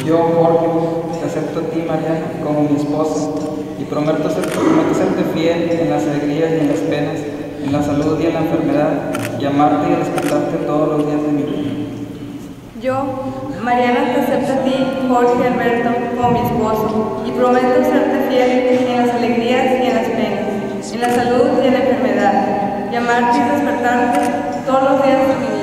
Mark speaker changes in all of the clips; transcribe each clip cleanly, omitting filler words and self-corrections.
Speaker 1: Yo, Jorge, te acepto a ti, Mariana, como mi esposa, y prometo serte fiel en las alegrías y en las penas, en la salud y en la enfermedad, y amarte y respetarte todos los días de mi vida.
Speaker 2: Yo, Mariana, te acepto a ti, Jorge Alberto, como mi esposo, y prometo serte fiel en las alegrías y en las penas, en la salud y en la enfermedad, y amarte y respetarte todos los días de mi vida.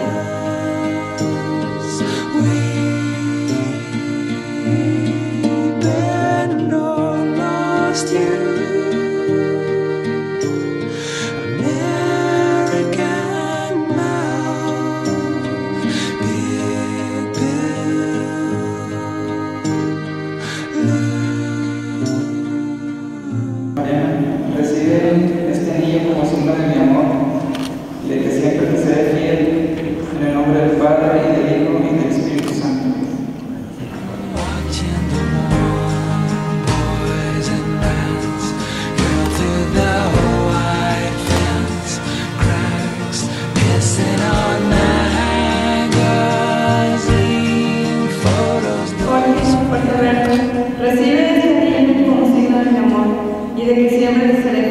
Speaker 1: Recibe este anillo como signo de mi amor y de que siempre te seré fiel en el nombre del Padre y del Hijo y del Espíritu Santo.
Speaker 2: Jorge Alberto, recibe este anillo como signo de mi amor y de que siempre te seré